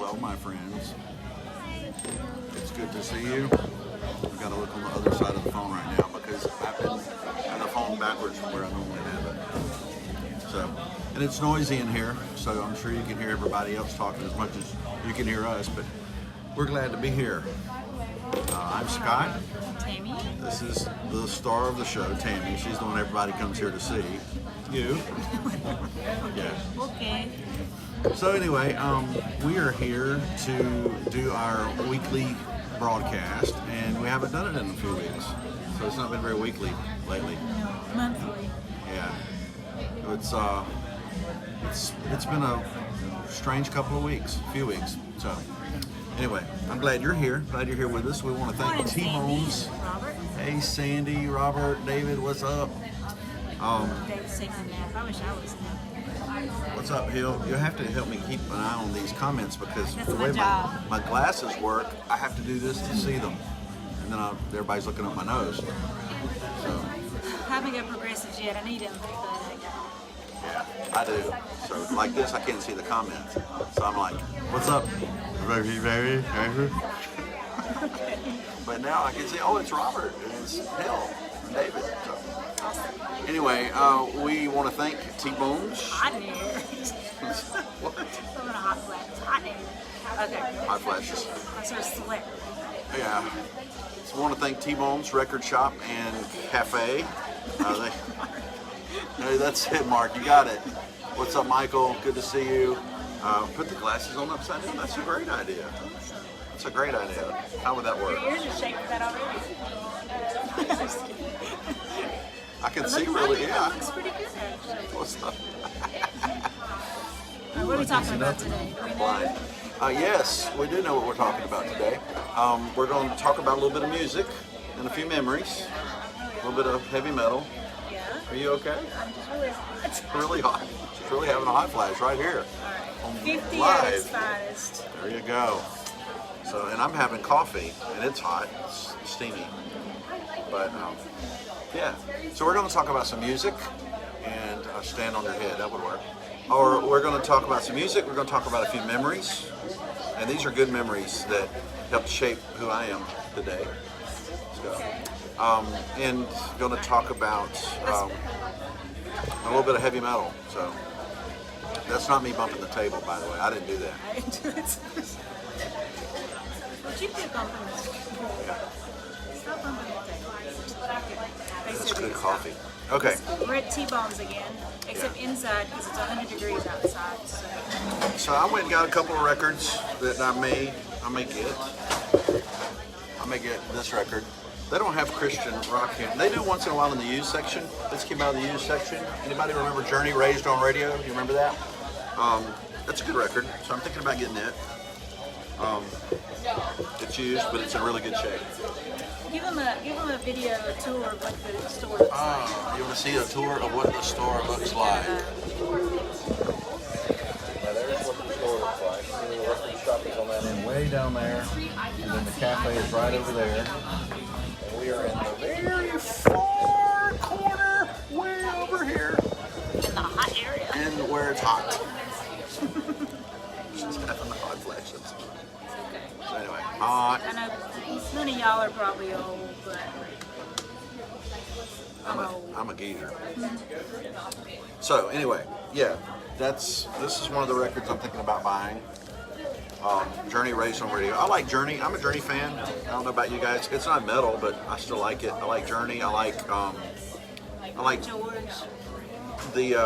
Hello, my friends. It's good to see you. I've got to look on the other side of the phone right now because I've been having the phone backwards from where I normally have it. So, and it's noisy in here, so I'm sure you can hear everybody else talking as much as you can hear us, but we're glad to be here. I'm Scott. Tammie. This is the star of the show, Tammie. She's the one everybody comes here to see. You. Yeah. Okay. So anyway, we are here to do our weekly broadcast, and we haven't done it in a few weeks. So it's not been very weekly lately. Monthly. Yeah. It's been a strange couple of weeks, a few weeks. So anyway, I'm glad you're here. Glad you're here with us. We want to thank Morning, T-Bones. Robert. Hey, Sandy, Robert, David, what's up? David's taking a nap. I wish I was napping. What's up, Hill? You have to help me keep an eye on these comments because That's the my way job. my glasses work, I have to do this to see them. And then everybody's looking up my nose. So, I haven't got progressives yet. I need them. yeah, I do. So, like this, I can't see the comments. So I'm like, what's up? But now I can see, oh, it's Robert, and it's Hill, and David. So, anyway, we want to thank T-Bones. Hot air. What? I'm in a hot flash. Hot air. Okay. Hot flashes. I sort of sweat. Yeah. So we want to thank T-Bones Record Shop and Cafe. Hey, that's it, Mark. You got it. What's up, Michael? Good to see you. Put the glasses on upside down. That's a great idea. That's a great idea. How would that work? Your ears are shaped for that already. I can see really, yeah. It looks pretty good, actually. What's up? What are we talking about today? Do we know? Blind. Yes, we do know what we're talking about today. We're going to talk about a little bit of music and a few memories, a little bit of heavy metal. Yeah. Are you okay? I'm just really hot. It's really hot. She's really having a hot flash right here. All right. 50 live. at its finest. There you go. So, and I'm having coffee, and it's hot, it's steamy. But yeah. So we're going to talk about some music and stand on your head. That would work. Or we're going to talk about some music. We're going to talk about a few memories, and these are good memories that helped shape who I am today. So, and going to talk about a little bit of heavy metal. So that's not me bumping the table, by the way. I didn't do that. I didn't do it. Would you pick on the Yeah. Stop bumping the table. That's good coffee. Okay. We're at T-Bones again, except inside because it's 100 degrees outside. So I went and got a couple of records that I may get this record. They don't have Christian rock here. They do once in a while in the used section. This came out of the used section. Anybody remember Journey Raised on Radio? You remember that? That's a good record, so I'm thinking about getting it. It's used, but it's in really good shape. Give them a video, a tour of what the store looks like. You want to see a tour of what the store looks like? Now there's what the store looks like. The record shop is on that end, way down there, and then the cafe is right over there. And we are in the very far corner, way over here, In the hot area. and where it's hot. She's having the hot flashes. It's okay. So anyway, hot. I know none of y'all are probably old, but I'm a geezer. So anyway, yeah, this is one of the records I'm thinking about buying. Journey Raised on Radio. I like Journey. I'm a Journey fan. I don't know about you guys. It's not metal, but I still like it. I like Journey. I like George. the.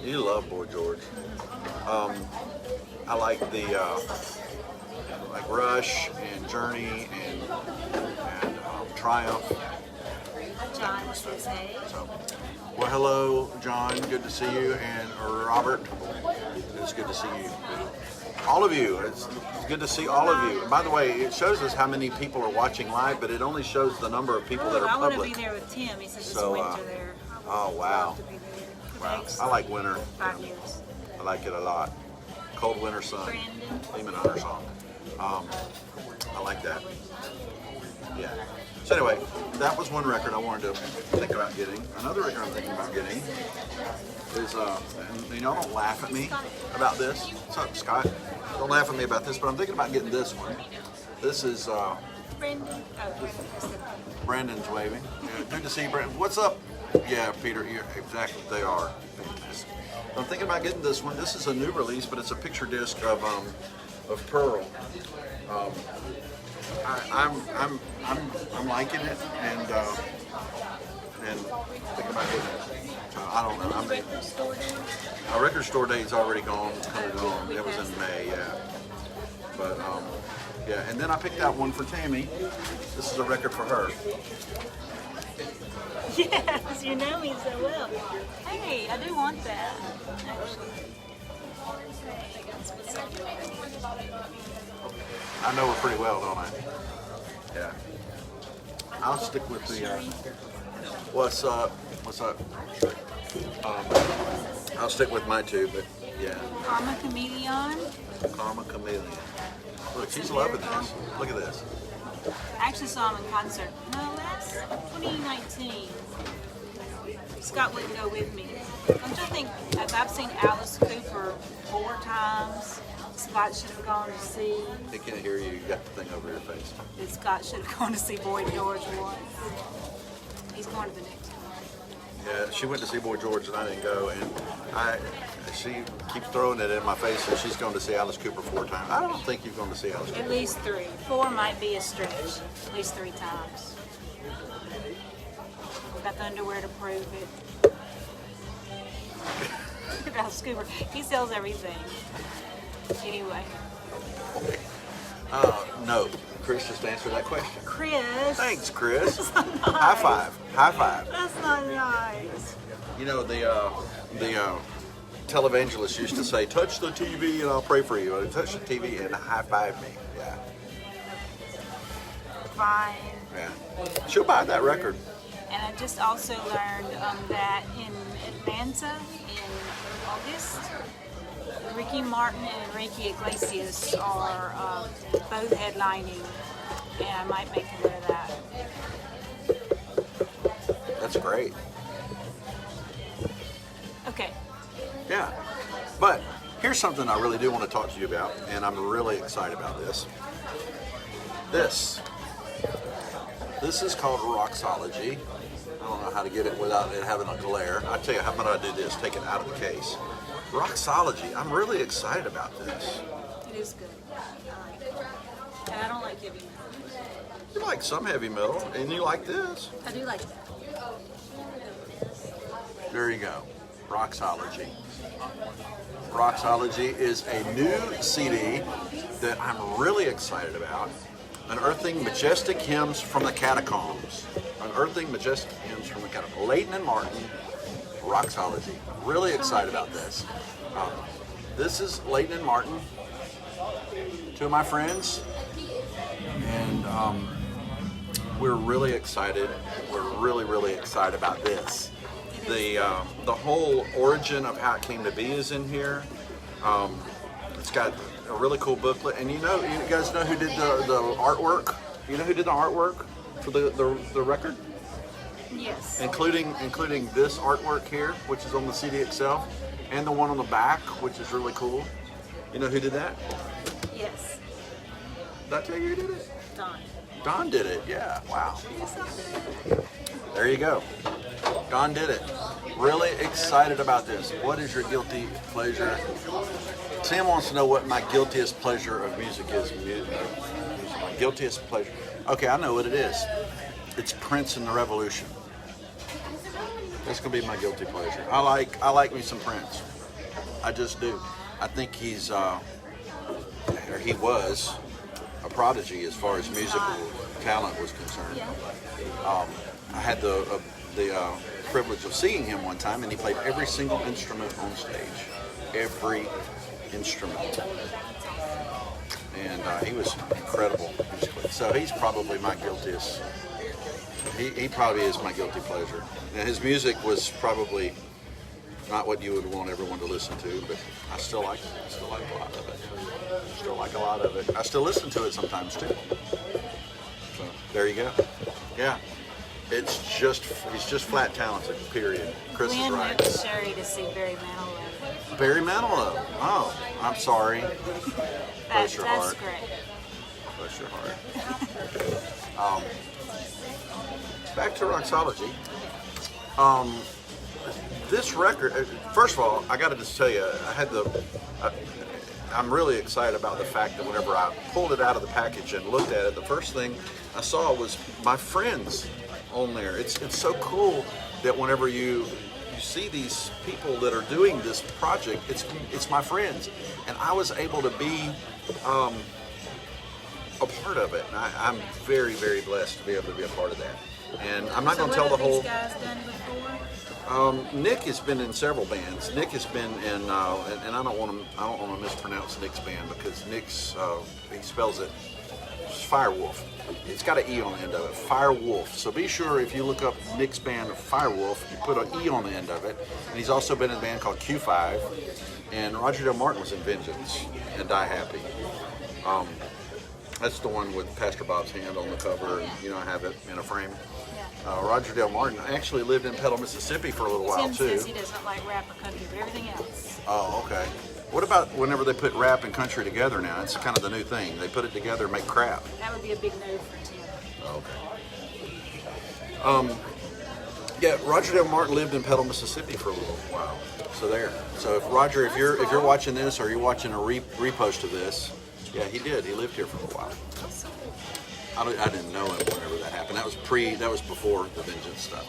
You love Boy George. I like the like Rush and Journey and Triumph. John says hey. So, well, hello, John. Good to see you, and Robert. It's good to see you. All of you. It's good to see all of you. And by the way, it shows us how many people are watching live, but it only shows the number of people that are I want public. to be there with Tim. He says it's So, winter there. Oh, wow. To be there. Wow. Thanks. I like winter. 5 years. I like it a lot. Cold winter sun. Brandon. Demon Hunter song. I like that. Yeah. So anyway, that was one record I wanted to think about getting. Another record I'm thinking about getting is, and y'all don't laugh at me about this. What's up, Scott? don't laugh at me about this, but I'm thinking about getting this one. This is Brandon. Oh, Brandon's waving. Yeah, good to see you, Brandon. What's up? Yeah, Peter. Yeah, exactly. They are fantastic. I'm thinking about getting this one. This is a new release, but it's a picture disc of Pearl. I'm liking it, and thinking about getting it. I don't know. Our record store day's already gone. Kind of gone. It was in May, yeah. But yeah, and then I picked out one for Tammie. This is a record for her. yes, you know me so well. Hey, I do want that. Actually. I know her pretty well, don't I? Yeah. I'll stick with the. What's up? What's up? I'll stick with my two, but yeah. Karma Chameleon. Karma Chameleon. Look, she's loving this. Look at this. I actually saw him in concert. No, that's 2019. Scott wouldn't go with me. Don't you think, as I've seen Alice Cooper 4 times, Scott should have gone to see. They can't hear you. You got the thing over your face. That Scott should have gone to see Boy George once. He's going to the next one. Yeah, she went to see Boy George and I didn't go, and she keeps throwing it in my face that she's going to see Alice Cooper 4 times. I don't think you're going to see Alice Cooper. At least 3. 4 might be a stretch. At least 3 times. Got the underwear to prove it. Alice Cooper, he sells everything. Anyway. No. Chris just answered that question. Chris. Thanks, Chris. That's not nice. High five. High five. That's not nice. You know, the televangelist used to say, touch the TV and I'll pray for you. I'd touch the TV and high five me. Yeah. Fine. Yeah. She'll buy that record. And I just also learned that in Atlanta in August, Ricky Martin and Enrique Iglesias are both headlining, and I might make a note of that. That's great. Okay. Yeah. But here's something I really do want to talk to you about, and I'm really excited about this. This is called Roxology. I don't know how to get it without it having a glare. I tell you, how about I do this? Take it out of the case. Roxology. I'm really excited about this. It is good. I like it. And I don't like heavy metal. You like some heavy metal, and you like this. I do like that. There you go. Roxology. Roxology is a new CD that I'm really excited about. Unearthing Majestic Hymns from the Catacombs. Unearthing Majestic Hymns from the Catacombs. Leighton and Martin, Roxology. Really excited about this. This is Leighton and Martin, 2 of my friends, and we're really excited. We're really excited about this. The whole origin of how it came to be is in here. It's got a really cool booklet, and you guys know who did the artwork? You know who did the artwork for the record? Yes. Including this artwork here, which is on the CD itself, and the one on the back, which is really cool. You know who did that? Yes. Did I tell you who did it? Don. Don did it, yeah. Wow. Yes, I did. There you go. Don did it. Really excited about this. What is your guilty pleasure? Sam wants to know what my guiltiest pleasure of music is. My guiltiest pleasure. Okay, I know what it is. It's Prince and the Revolution. That's gonna be my guilty pleasure. I like me some Prince. I just do. I think he was a prodigy as far as musical talent was concerned. I had the privilege of seeing him one time, and he played every single instrument on stage. Every instrument. And he was incredible musically. So he's probably my guiltiest. He probably is my guilty pleasure. And his music was probably not what you would want everyone to listen to, but I still like it. I still like a lot of it. I still listen to it sometimes too. So there you go. Yeah. He's just flat talented, period. Chris is right. Went with Sherry to see Barry Manilow. Barry Manilow. Oh. I'm sorry. Bless your That's heart. great. Bless your heart. Back to Roxology. This record, first of all, I got to just tell you, I'm really excited about the fact that whenever I pulled it out of the package and looked at it, the first thing I saw was my friends on there. It's so cool that whenever you see these people that are doing this project, it's my friends, and I was able to be a part of it. And I'm very, very blessed to be able to be a part of that. And I'm not going to tell the whole. What have these guys done before? Nick has been in several bands. Nick has been in, and I don't want to mispronounce Nick's band because Nick's he spells it Firewolf. It's got an E on the end of it, Firewolf. So be sure if you look up Nick's band Firewolf, you put an E on the end of it. And he's also been in a band called Q5. And Roger Del Martin was in Vengeance and Die Happy. That's the one with Pastor Bob's hand on the cover, and I have it in a frame. Roger Del Martin actually lived in Petal, Mississippi for a little while Tim too. says he doesn't like rap or country, but everything else. Oh, okay. What about whenever they put rap and country together now? It's kind of the new thing. They put it together and make crap. That would be a big no for Tim. Okay. Yeah, Roger Del Martin lived in Petal, Mississippi for a little while. So there. So if Roger, if you're watching this or you're watching a repost of this, yeah, he did. He lived here for a while. I didn't know him whenever that happened. That was before the Vengeance stuff.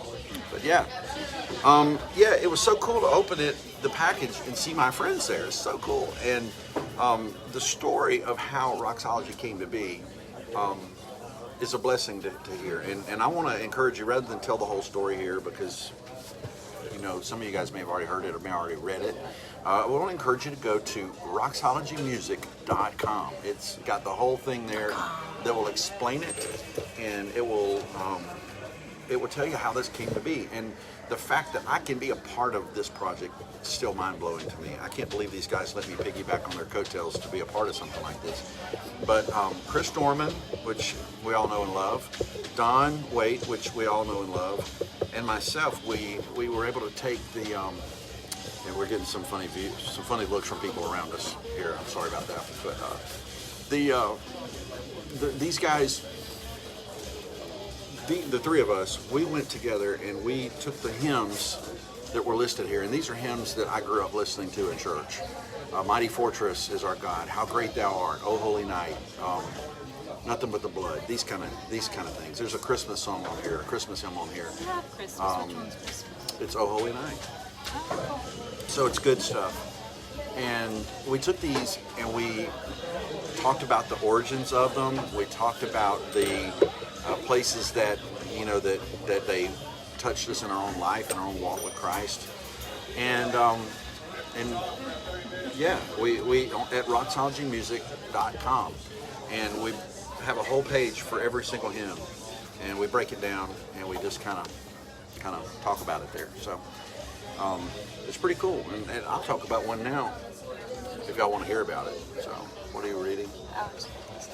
But yeah, it was so cool to open the package and see my friends there. It's so cool. And the story of how Roxology came to be is a blessing to hear. And I want to encourage you, rather than tell the whole story here, because some of you guys may have already heard it or may have already read it. I want to encourage you to go to roxologymusic.com. It's got the whole thing there that will explain it, and it will tell you how this came to be. And the fact that I can be a part of this project is still mind-blowing to me. I can't believe these guys let me piggyback on their coattails to be a part of something like this. But Chris Dorman, which we all know and love, Don Waite, which we all know and love, and myself, we were able to take the, and we're getting some funny views, some funny looks from people around us here. I'm sorry about that. But these guys, the three of us, we went together and we took the hymns that were listed here. And these are hymns that I grew up listening to in church. Mighty Fortress is our God. How Great Thou Art. Oh Holy Night. Nothing But the Blood. These kind of things. There's a Christmas song on here, a Christmas hymn on here. I love Christmas. Which one's Christmas? It's Oh Holy Night. Oh. So it's good stuff. And we took these and we talked about the origins of them. We talked about the places that that they touched us in our own life, in our own walk with Christ. And yeah, we at roxologymusic.com, and we have a whole page for every single hymn, and we break it down and we just kind of talk about it there. So it's pretty cool, and I'll talk about one now if y'all want to hear about it. So what are you reading?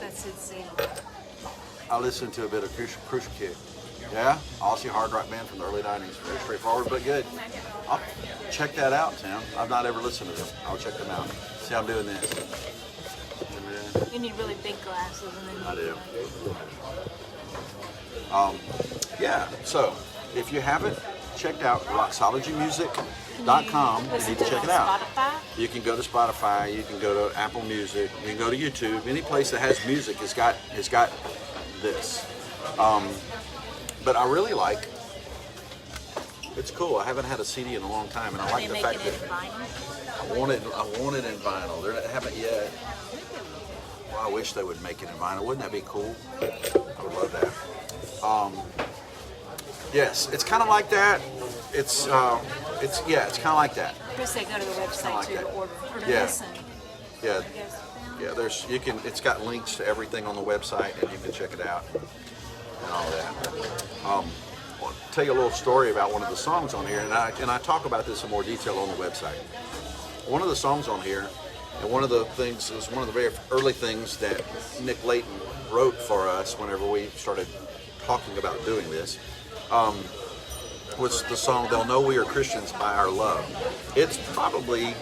That's it. I listened to a bit of Crucial Kick. Yeah, Aussie hard rock band from the early 90s. Very straightforward, but good. I'll check that out, Tim. I've not ever listened to them. I'll check them out. See how I'm doing this. You need really big glasses, and then I do. Yeah, so if you haven't checked out roxologymusic.com, you need to check it out. Spotify? You can go to Spotify, you can go to Apple Music, you can go to YouTube. Any place that has music has got this. But I really like. It's cool. I haven't had a CD in a long time, and I like the fact that I want it in vinyl. They haven't yet. Well, I wish they would make it in vinyl. Wouldn't that be cool? I would love that. Yes, it's kind of like that. It's kind of like that. Chris, they go to the website like to that. order to Yeah. listen. Yeah, yeah. It's got links to everything on the website, and you can check it out and all that. I'll tell you a little story about one of the songs on here, and I talk about this in more detail on the website. One of the songs on here, and one of the things is one of the very early things that Nick Layton wrote for us whenever we started talking about doing this. Was the song "They'll Know We Are Christians by Our Love." It's probably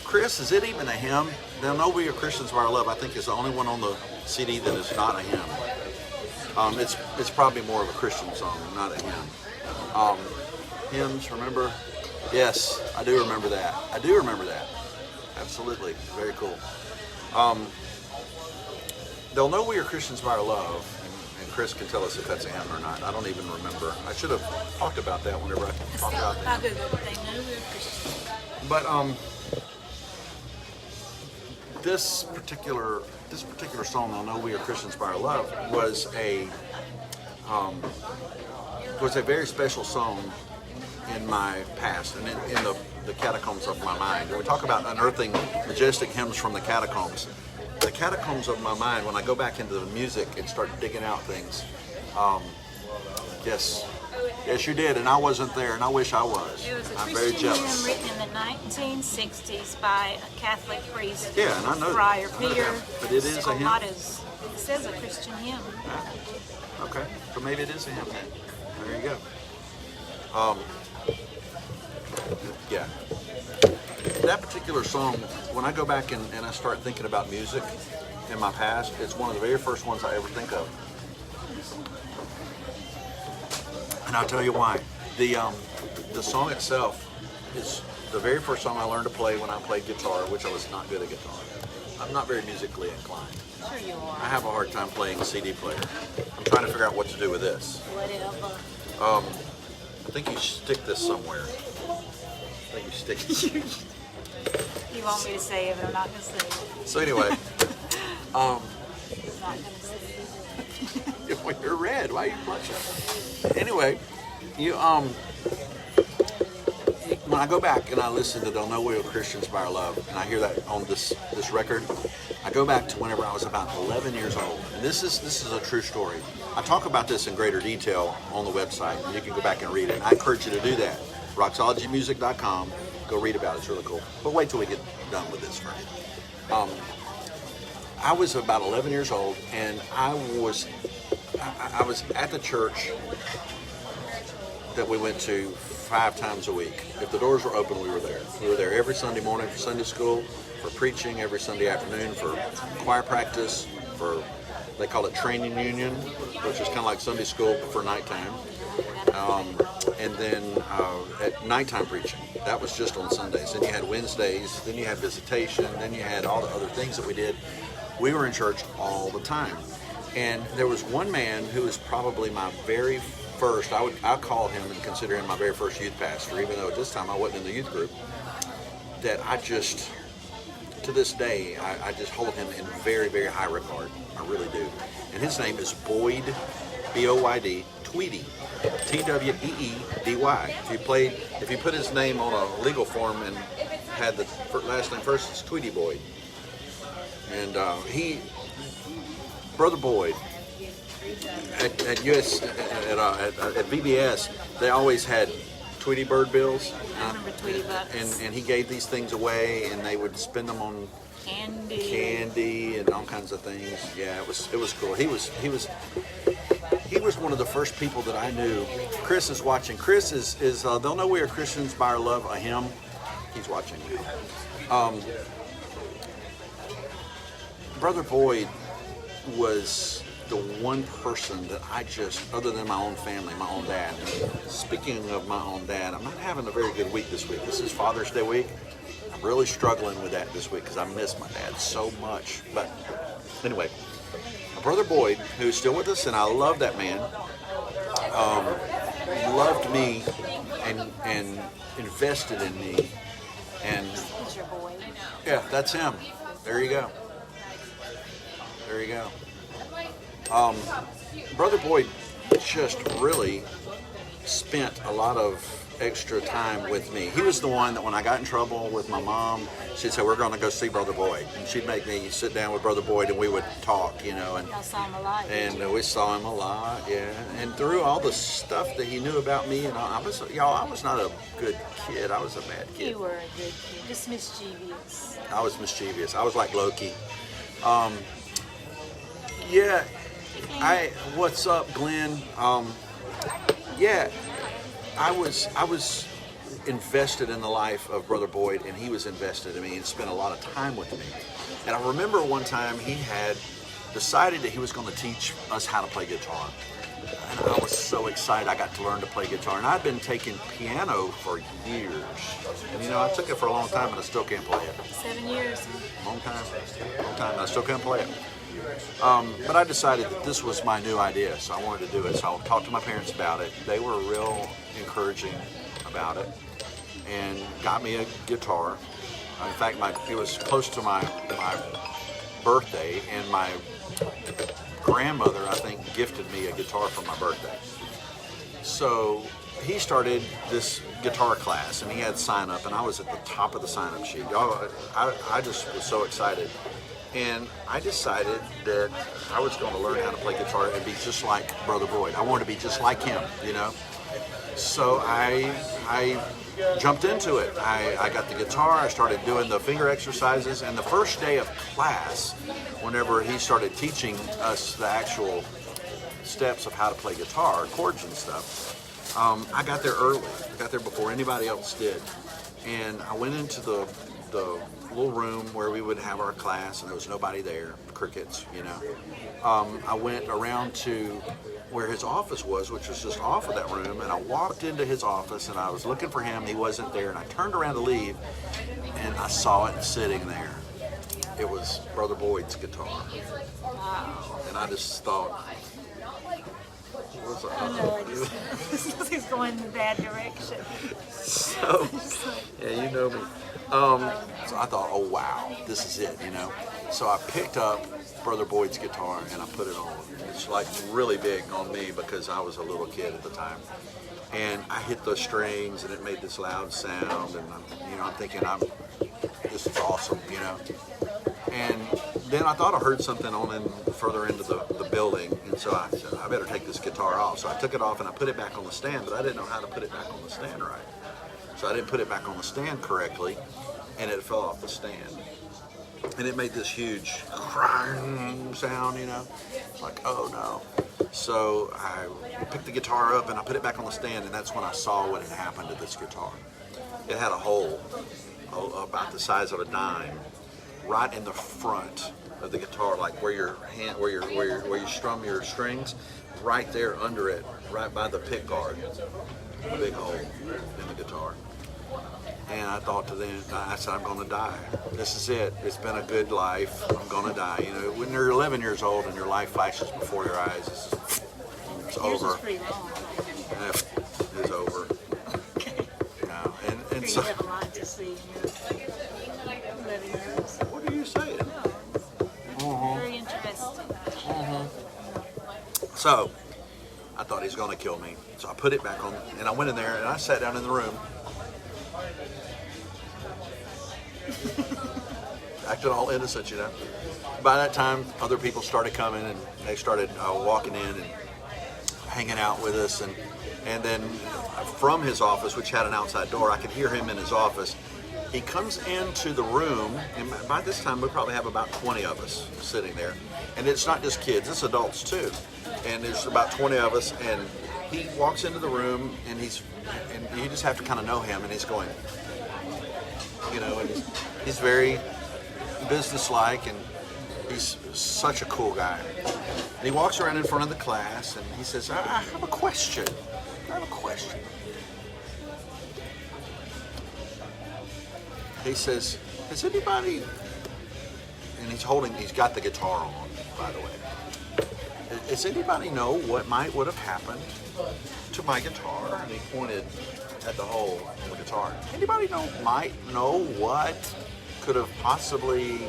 Chris, is it even a hymn? They'll Know We Are Christians by Our Love, I think, is the only one on the CD that is not a hymn. It's probably more of a Christian song, not a hymn. Hymns, remember? Yes, I do remember that. I do remember that. Absolutely. Very cool. They'll Know We Are Christians by Our Love, and Chris can tell us if that's a hymn or not. I don't even remember. I should have talked about that whenever I talked about that. I'll Google it. They know we're Christians. But this particular song, "They'll Know We Are Christians by Our Love," was a very special song in my past and in the catacombs of my mind. When we talk about unearthing majestic hymns from the catacombs of my mind, when I go back into the music and start digging out things, yes, you did, and I wasn't there, and I wish I was. It was a I'm very Christian jealous. hymn written in the 1960s by a Catholic priest, Yeah, and I know Friar that. I know Peter. that. But it is a hymn? It says a Christian hymn. Okay, so maybe it is a hymn then. There you go. Yeah. That particular song, when I go back and I start thinking about music in my past, it's one of the very first ones I ever think of. And I'll tell you why. The song itself is the very first song I learned to play when I played guitar, which I was not good at guitar. I'm not very musically inclined. Sure you are. I have a hard time playing CD player. I'm trying to figure out what to do with this. Whatever. I think you stick this somewhere. I think you stick it. You want me to say it, but I'm not going to say it. So anyway, I'm not going to say it. you're red. Why are you blushing? Anyway, when I go back and I listen to "They'll Know We Are Christians by Our Love," and I hear that on this record, I go back to whenever I was about 11 years old. And this is a true story. I talk about this in greater detail on the website, and you can go back and read it. And I encourage you to do that. Roxologymusic.com. Go read about it. It's really cool. But wait till we get done with this first. I was about 11 years old, and I was at the church that we went to 5 times a week. If the doors were open, we were there. We were there every Sunday morning for Sunday school, for preaching, every Sunday afternoon for choir practice, they call it training union, which is kind of like Sunday school for nighttime. And then at nighttime preaching. That was just on Sundays. Then you had Wednesdays, then you had visitation, then you had all the other things that we did. We were in church all the time. And there was one man who was probably my very first, I'll call him and consider him my very first youth pastor, even though at this time I wasn't in the youth group, that I just, to this day, I just hold him in very, very high regard. I really do. And his name is Boyd, B-O-Y-D, Tweedy, T-W-E-E-D-Y. If you put his name on a legal form and had the last name first, it's Tweedy Boyd. And Brother Boyd, at VBS, they always had Tweety Bird bills. I remember Tweety Bucks. And he gave these things away, and they would spend them on candy and all kinds of things. Yeah, it was cool. He was one of the first people that I knew. Chris is watching. Chris is "They'll Know We Are Christians by Our Love," a hymn. He's watching now. Brother Boyd was the one person that I just, other than my own family, my own dad. Speaking of my own dad, I'm not having a very good week this week. This is Father's Day week. I'm really struggling with that this week because I miss my dad so much. But anyway, Brother Boyd, who's still with us, and I love that man, loved me and invested in me. And He's your boy. yeah, that's him. There you go. There you go. Brother Boyd just really spent a lot of extra time with me. He was the one that when I got in trouble with my mom, she'd say, "We're going to go see Brother Boyd." And she'd make me sit down with Brother Boyd and we would talk, And Y'all saw him a lot. and we saw him a lot, yeah. And through all the stuff that he knew about me, and I was not a good kid. I was a bad kid. You were a good kid. Just mischievous. I was mischievous. I was like Loki. Yeah. What's up, Glenn? Yeah. I was invested in the life of Brother Boyd, and he was invested in me and spent a lot of time with me. And I remember one time he had decided that he was going to teach us how to play guitar. And I was so excited I got to learn to play guitar. And I'd been taking piano for years. And you know, I took it for a long time, but I still can't play it. 7 years. Long time, and I still can't play it. But I decided that this was my new idea, so I wanted to do it. So I talked to my parents about it. They were real encouraging about it and got me a guitar. In fact, it was close to my birthday, and my grandmother, I think, gifted me a guitar for my birthday. So he started this guitar class, and he had sign up, and I was at the top of the sign up sheet. I just was so excited. And I decided that I was going to learn how to play guitar and be just like Brother Boyd. I wanted to be just like him, you know. So I jumped into it. I got the guitar, I started doing the finger exercises, and the first day of class, whenever he started teaching us the actual steps of how to play guitar, chords and stuff, I got there early. I got there before anybody else did. And I went into the little room where we would have our class, and there was nobody there, crickets, you know. I went around to where his office was, which was just off of that room, and I walked into his office, and I was looking for him. He wasn't there, and I turned around to leave, and I saw it sitting there. It was Brother Boyd's guitar. Wow. And I just thought, what's up? This is going in the bad direction. So, yeah, you know me. So I thought, oh wow, this is it, you know. So I picked up Brother Boyd's guitar and I put it on. It's like really big on me because I was a little kid at the time. And I hit the strings and it made this loud sound, and I'm thinking, this is awesome, you know. And then I thought I heard something further into the building, and so I said, I better take this guitar off. So I took it off and I put it back on the stand, but I didn't know how to put it back on the stand right. So I didn't put it back on the stand correctly, and it fell off the stand. And it made this huge crying sound, you know, like, oh no. So I picked the guitar up and I put it back on the stand, and that's when I saw what had happened to this guitar. It had a hole about the size of a dime right in the front of the guitar, like where you strum your strings, right there under it, right by the pick guard, a big hole in the guitar. And I thought to them, I said, I'm going to die. This is it. It's been a good life. I'm going to die. You know, when you're 11 years old and your life flashes before your eyes, it's over. Yours is pretty long. It's over. No, and so. You have a lot to see in your 11 years. What are you saying? Very interesting. So, I thought he's going to kill me. So I put it back on, and I went in there and I sat down in the room. Acted all innocent, you know. By that time, other people started coming, and they started walking in and hanging out with us. And then from his office, which had an outside door, I could hear him in his office. He comes into the room, and by this time we probably have about 20 of us sitting there. And it's not just kids, it's adults too. And there's about 20 of us, and he walks into the room, and you just have to kind of know him, and he's going, you know, and he's very businesslike, and he's such a cool guy. And he walks around in front of the class, and he says, I have a question. He says, has anybody, and he's got the guitar on, by the way. Does anybody know what would have happened to my guitar? And he pointed at the hole in the guitar. Anybody might know what could have possibly?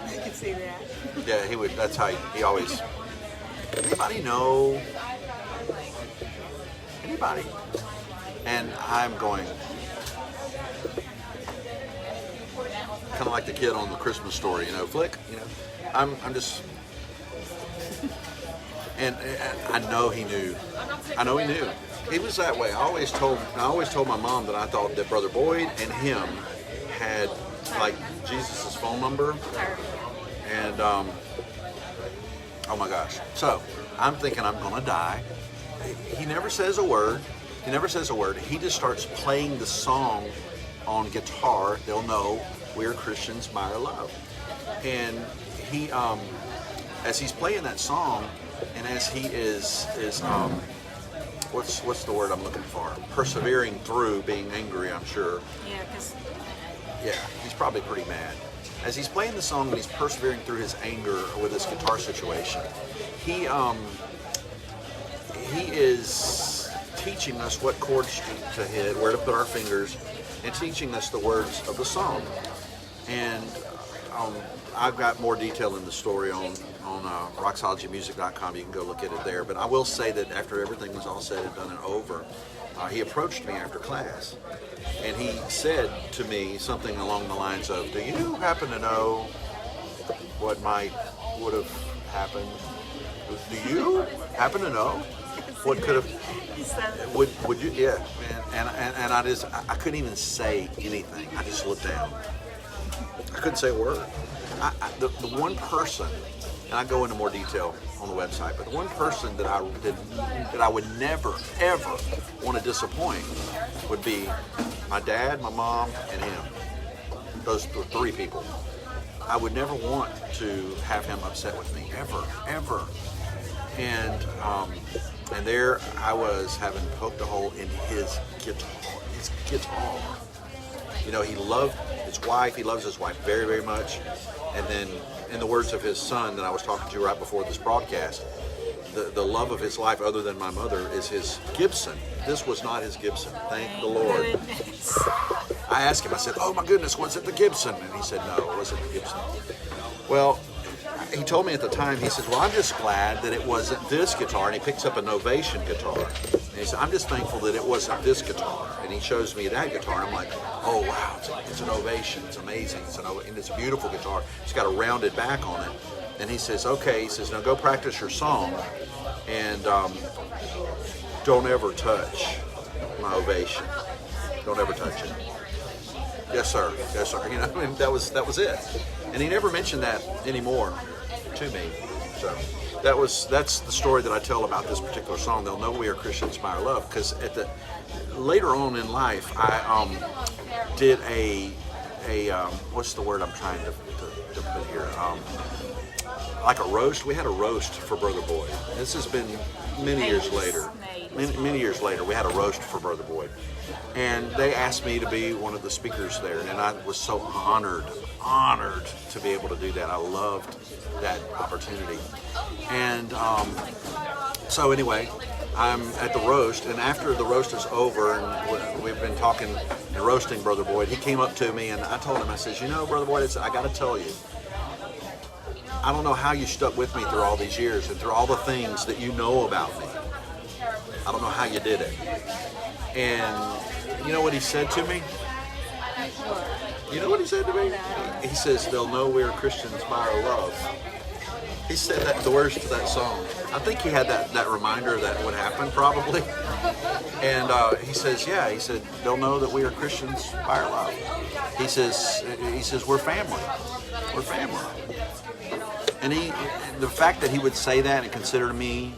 I can see that. Yeah, he would. That's how he always. Anybody know? Anybody? And I'm going. Kind of like the kid on the Christmas Story, you know, flick. You know, I'm just. And I know he knew. He was that way. I always told my mom that I thought that Brother Boyd and him had like Jesus' phone number. And oh my gosh. So I'm thinking I'm gonna die. He never says a word. He never says a word. He just starts playing the song on guitar. They'll know we're Christians by our love. And he, as he's playing that song, and as he is what's the word I'm looking for? Persevering through being angry, I'm sure. Yeah, because Yeah, he's probably pretty mad. As he's playing the song and he's persevering through his anger with his guitar situation, he is teaching us what chords to hit, where to put our fingers, and teaching us the words of the song. And I've got more detail in the story on roxologymusic.com. You can go look at it there. But I will say that after everything was all said and done and over, he approached me after class, and he said to me something along the lines of, "Do you happen to know what would have happened? Do you happen to know what could have? Would you? Yeah." And I couldn't even say anything. I just looked down. I couldn't say a word. The one person, and I go into more detail on the website, but the one person that I would never ever want to disappoint would be my dad, my mom, and him. Those three people. I would never want to have him upset with me, ever. And there I was, having poked a hole in his guitar. You know, he loved his wife. He loves his wife very, very much. And then, in the words of his son that I was talking to right before this broadcast, the love of his life, other than my mother, is his Gibson. This was not his Gibson. Thank the Lord. goodness. I asked him, I said, "Oh my goodness, was it the Gibson?" And he said, "No, it wasn't the Gibson." Well, he told me at the time, he says, "Well, I'm just glad that it wasn't this guitar." And he picks up a Novation guitar. And he said, "I'm just thankful that it wasn't this guitar." And he shows me that guitar. And I'm like, "Oh, wow, it's an Ovation. It's amazing. And it's a beautiful guitar. It's got a rounded back on it." And he says, "Okay," he says, "now go practice your song. And don't ever touch my Ovation. Don't ever touch it." Yes, sir. Yes, sir. You know, I mean, that was it. And he never mentioned that anymore to me. So that's the story that I tell about this particular song. They'll know we are Christians by our love, because later on in life, I did a what's the word I'm trying to put here? Like a roast. We had a roast for Brother Boyd. This has been many years later. Many years later, we had a roast for Brother Boyd. And they asked me to be one of the speakers there, and I was so honored to be able to do that. I loved that opportunity. And so anyway, I'm at the roast, and after the roast is over, and we've been talking and roasting Brother Boyd, he came up to me, and I told him, I says, "You know, Brother Boyd, I got to tell you, I don't know how you stuck with me through all these years and through all the things that you know about me. I don't know how you did it." And you know what he said to me? You know what he said to me? He says, "They'll know we're Christians by our love." He said that, the words to that song. I think he had that reminder that would happen probably. And he says, yeah, he said, "They'll know that we are Christians by our love." He says, "We're family. We're family." And the fact that he would say that and consider me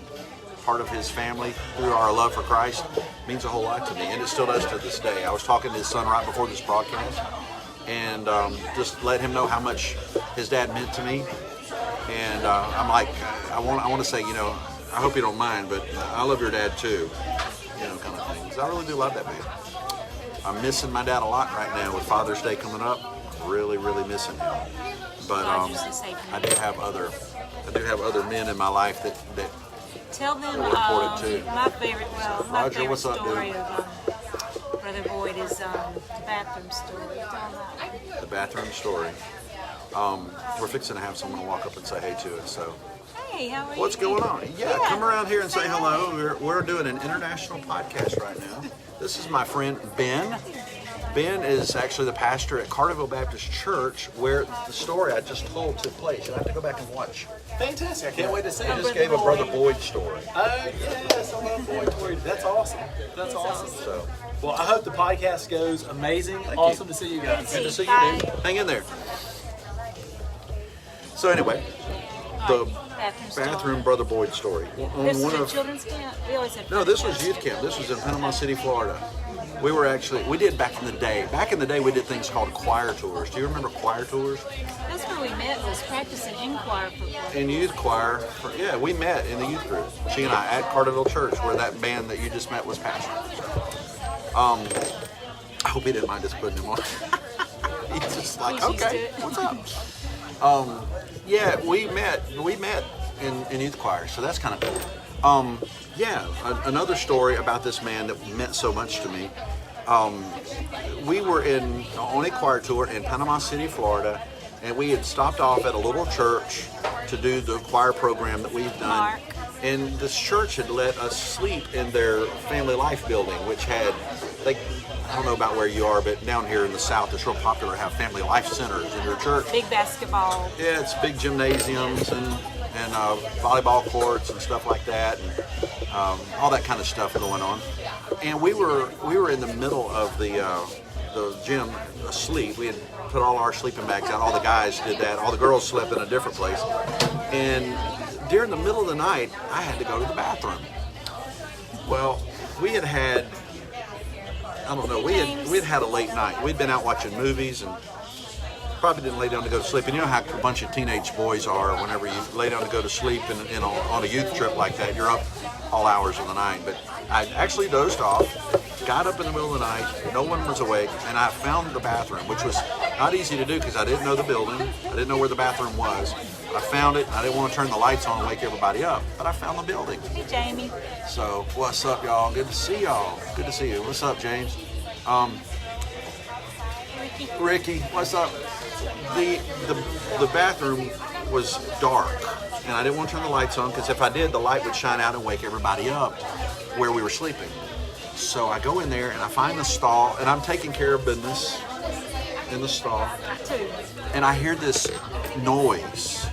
part of his family through our love for Christ means a whole lot to me, and it still does to this day. I was talking to his son right before this broadcast, and just let him know how much his dad meant to me. And I'm like, I want to say, you know, I hope you don't mind, but I love your dad too, you know, kind of thing. 'Cause I really do love that man. I'm missing my dad a lot right now with Father's Day coming up. Really, really missing him. But I do have other men in my life that Tell them They're important too. my favorite Roger, what's up, story dude? of Brother Boyd is the bathroom story. Tell them that. The bathroom story. We're fixing to have someone walk up and say hey to us. So Hey, how are you? what's going on? Yeah, come around here and say hello. We're doing an international podcast right now. This is my friend Ben. Ben is actually the pastor at Carterville Baptist Church, where the story I just told took place. You'll have to go back and watch. Fantastic. I can't wait to see I it. just gave a Brother Boyd story. Yes, I love Boyd Boyd. That's awesome. That's awesome. So, Well, I hope the podcast goes amazing. Awesome to see you guys. good to see you, dude. Hang in there. So anyway, the Bathroom Brother Boyd story. On This one is a of children's camp. We always had. no, this was youth camp. This was in Panama City, Florida. We did back in the day. Back in the day, we did things called choir tours. Do you remember choir tours? That's where we met. Was practicing in choir for. In youth choir, yeah, we met in the youth group. She and I at Carterville Church, where that band that you just met was pastoring. I hope he didn't mind us putting him on. He's just like, He's used okay, to it. what's up? Yeah, we met in youth choir, so that's kind of cool. Another story about this man that meant so much to me. We were on a choir tour in Panama City, Florida, and we had stopped off at a little church to do the choir program that we've done. Mark. And this church had let us sleep in their Family Life building, which had, I don't know about where you are, but down here in the South, it's real popular to have Family Life centers in your church. Big basketball. Yeah, it's big gymnasiums and volleyball courts and stuff like that, and all that kind of stuff going on. And we were in the middle of the gym asleep. We had put all our sleeping bags out. All the guys did that. All the girls slept in a different place. And during the middle of the night, I had to go to the bathroom. Well, we had I don't know, we had had a late night. We'd been out watching movies and probably didn't lay down to go to sleep. And you know how a bunch of teenage boys are whenever you lay down to go to sleep on a youth trip like that, you're up all hours of the night. But I actually dozed off, got up in the middle of the night, no one was awake, and I found the bathroom, which was not easy to do because I didn't know the building. I didn't know where the bathroom was. I found it, and I didn't want to turn the lights on and wake everybody up, but I found the building. Hey, Jamie. So, what's up, y'all? Good to see y'all. Good to see you. What's up, James? Ricky, what's up? The bathroom was dark, and I didn't want to turn the lights on because if I did, the light would shine out and wake everybody up where we were sleeping. So I go in there and I find the stall, and I'm taking care of business in the stall, and I hear this noise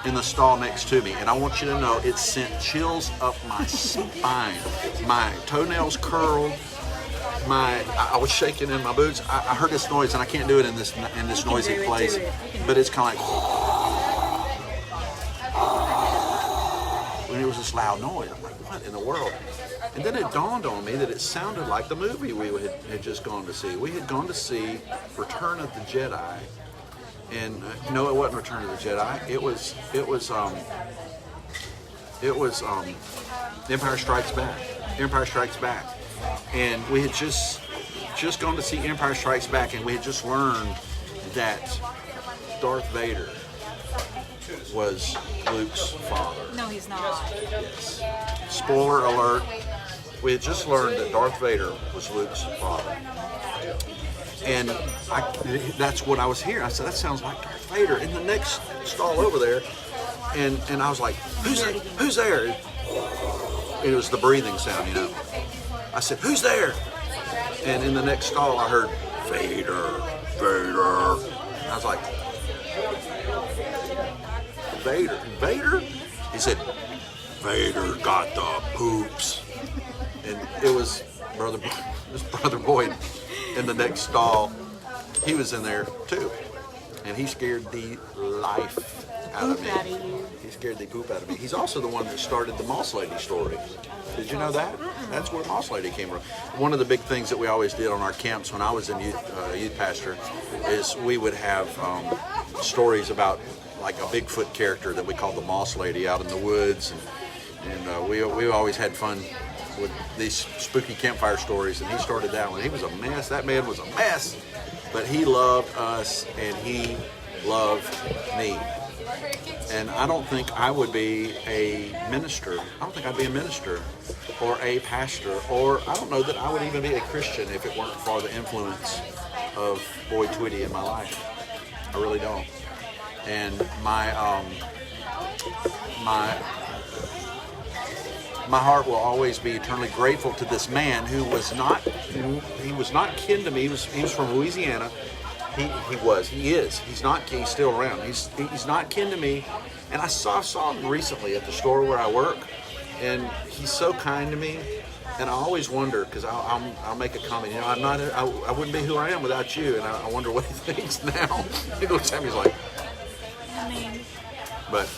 in the stall next to me, and I want you to know it sent chills up my spine. My toenails curled. I was shaking in my boots. I heard this noise, and I can't do it in this noisy place, but it's kind of like, when it was this loud noise. I'm like, what in the world? And then it dawned on me that it sounded like the movie we had just gone to see. We had gone to see Return of the Jedi, and no, it wasn't Return of the Jedi. It was Empire Strikes Back. Empire Strikes Back. And we had just gone to see Empire Strikes Back, and we had just learned that Darth Vader was Luke's father. No, he's not. Yes. Spoiler alert. We had just learned that Darth Vader was Luke's father. And that's what I was hearing. I said, that sounds like Darth Vader. In the next stall over there, and I was like, who's there? And it was the breathing sound, you know. I said, who's there? And in the next stall, I heard, Vader. And I was like, Vader? He said, Vader got the poops. And it was Brother Boyd in the next stall. He was in there too. And he scared the life out of me. He scared the poop out of me. He's also the one that started the Moss Lady story. Did you know that? That's where Moss Lady came from. One of the big things that we always did on our camps when I was in youth pastor is we would have stories about like a Bigfoot character that we called the Moss Lady out in the woods, and we always had fun with these spooky campfire stories. And he started that one. He was a mess. That man was a mess, but he loved us and he loved me. And I don't think I would be a minister. I don't think I'd be a minister or a pastor, or I don't know that I would even be a Christian if it weren't for the influence of Boyd Twitty in my life. I really don't. And my heart will always be eternally grateful to this man who was not kin to me. He was from Louisiana. He is. He's still around. He's not kin to me. And I saw him recently at the store where I work, and he's so kind to me. And I always wonder, because I'll make a comment, you know, I wouldn't be who I am without you. And I wonder what he thinks now. He looks at me, he's like, I mean, but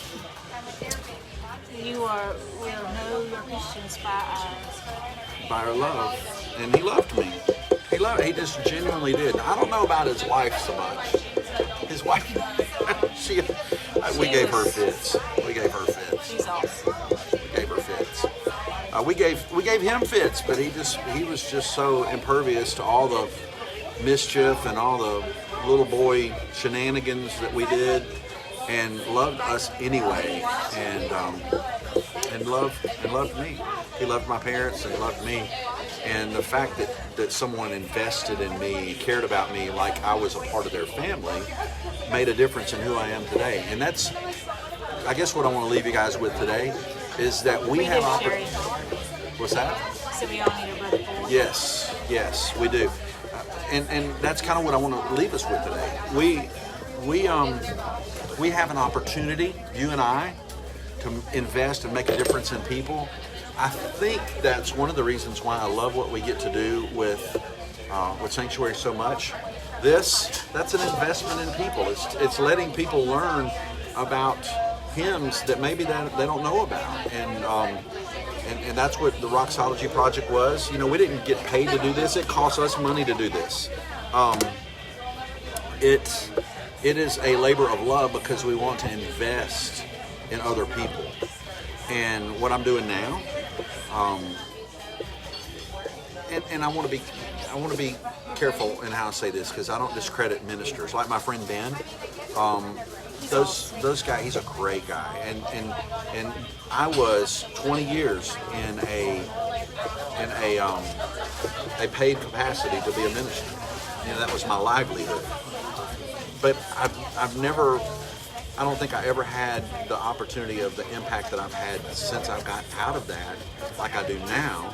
you will know you're Christians by our love, and he loved me. He just genuinely did. I don't know about his wife so much. His wife, we gave her fits. She's awesome. We gave her fits. We gave him fits, but he was just so impervious to all the mischief and all the little boy shenanigans that we did, and loved us anyway, and loved me. He loved my parents and loved me. And the fact that someone invested in me, cared about me like I was a part of their family, made a difference in who I am today. And that's, I guess, what I want to leave you guys with today is that we have opportunity. What's that? So we all need a brother boy. Yes, we do. And that's kind of what I want to leave us with today. We have an opportunity, you and I, to invest and make a difference in people. I think that's one of the reasons why I love what we get to do with Sanctuary so much. That's an investment in people. It's letting people learn about hymns that maybe they don't know about, and that's what the Roxology Project was. You know, we didn't get paid to do this. It costs us money to do this. It is a labor of love because we want to invest in other people. And what I'm doing now, and I want to be careful in how I say this because I don't discredit ministers. Like my friend Ben, those guys. He's a great guy, and I was 20 years in a paid capacity to be a minister. You know, that was my livelihood. But I don't think I ever had the opportunity of the impact that I've had since I've got out of that, like I do now.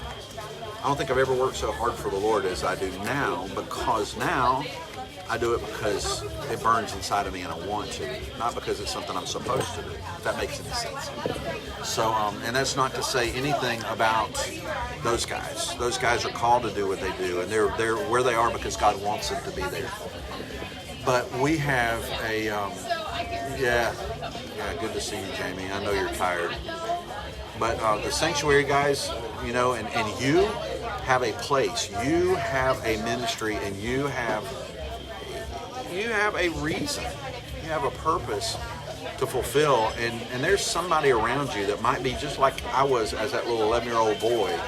I don't think I've ever worked so hard for the Lord as I do now, because now I do it because it burns inside of me and I want to, not because it's something I'm supposed to do, if that makes any sense. So, and that's not to say anything about those guys. Those guys are called to do what they do, and they're where they are because God wants them to be there. But we have a, yeah, good to see you, Jamie. I know you're tired. But the Sanctuary guys, you know, and you have a place, you have a ministry, and you have a reason, you have a purpose to fulfill, and there's somebody around you that might be just like I was as that little 11-year-old boy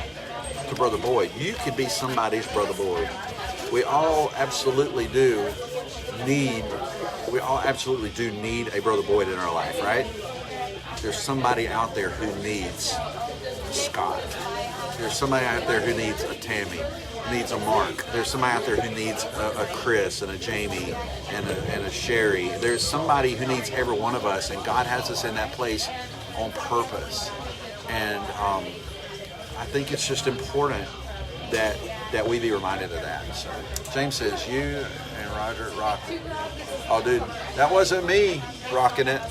to Brother Boyd. You could be somebody's Brother Boyd. We all absolutely do need a Brother Boyd in our life, right? There's somebody out there who needs a Scott. There's somebody out there who needs a Tammie, needs a Mark. There's somebody out there who needs a Chris and a Jamie and a Sherry. There's somebody who needs every one of us, and God has us in that place on purpose. And I think it's just important that we be reminded of that. So James says, you and Roger rock it. Oh, dude, that wasn't me rocking it.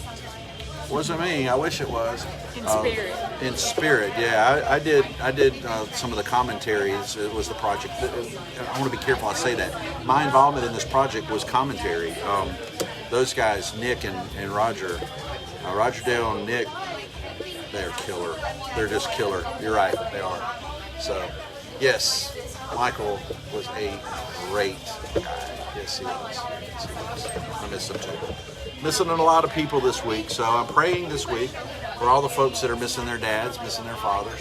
Wasn't me. I wish it was. In spirit, yeah. I did some of the commentaries. It was the project. I want to be careful I say that. My involvement in this project was commentary. Those guys, Nick and Roger, Roger Dale and Nick, they're killer. They're just killer. You're right, they are. So, yes, Michael was a great guy. Yes, he was. I miss him too. Missing a lot of people this week, so I'm praying this week for all the folks that are missing their dads, missing their fathers.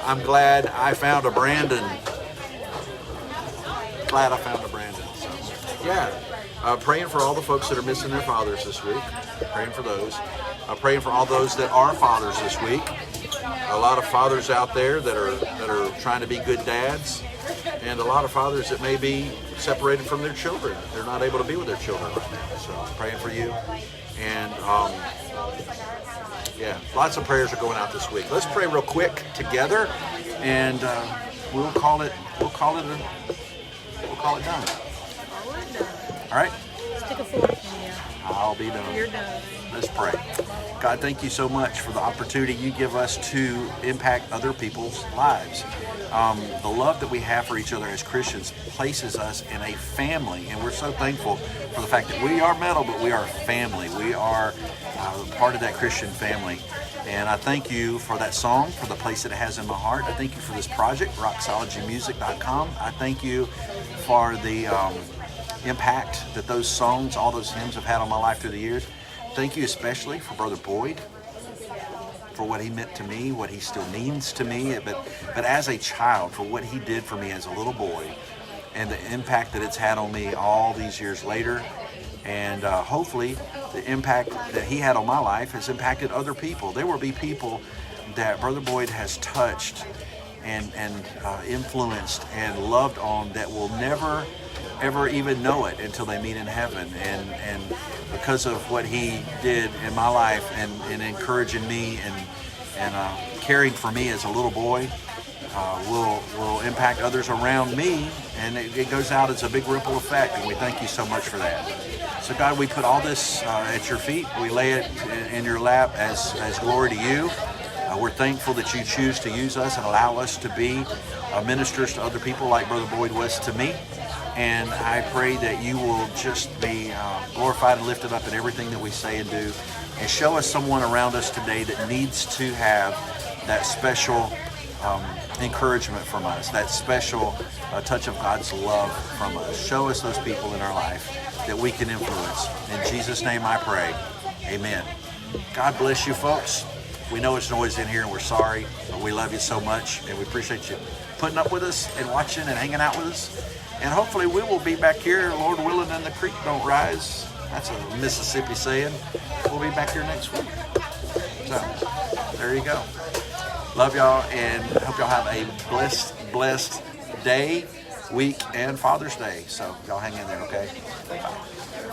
I'm glad I found a Brandon. So, yeah, praying for all the folks that are missing their fathers this week. Praying for those. Praying for all those that are fathers this week. A lot of fathers out there that are trying to be good dads, and a lot of fathers that may be separated from their children. They're not able to be with their children right now. So I'm praying for you. And yeah, lots of prayers are going out this week. Let's pray real quick together, and we'll call it done. All right. Let's take a fork from you. I'll be done. You're done. Let's pray. God, thank you so much for the opportunity you give us to impact other people's lives. The love that we have for each other as Christians places us in a family, and we're so thankful for the fact that we are metal, but we are family. We are part of that Christian family. And I thank you for that song, for the place that it has in my heart. I thank you for this project, roxologymusic.com. I thank you for the impact that those songs, all those hymns have had on my life through the years. Thank you especially for Brother Boyd, for what he meant to me, what he still means to me, but as a child, for what he did for me as a little boy, and the impact that it's had on me all these years later. And hopefully the impact that he had on my life has impacted other people. There will be people that Brother Boyd has touched and influenced and loved on that will never ever even know it until they meet in heaven. And because of what he did in my life and encouraging me and caring for me as a little boy, will impact others around me, and it goes out as a big ripple effect, and we thank you so much for that. So God, we put all this at your feet. We lay it in your lap as glory to you. We're thankful that you choose to use us and allow us to be ministers to other people like Brother Boyd was to me. And I pray that you will just be glorified and lifted up in everything that we say and do, and show us someone around us today that needs to have that special encouragement from us, that special touch of God's love from us. Show us those people in our life that we can influence. In Jesus' name I pray. Amen. God bless you, folks. We know it's noise in here and we're sorry, but we love you so much and we appreciate you putting up with us and watching and hanging out with us. And hopefully we will be back here, Lord willing, and the creek don't rise. That's a Mississippi saying. We'll be back here next week. So, there you go. Love y'all, and hope y'all have a blessed day, week, and Father's Day. So y'all hang in there, okay? Bye.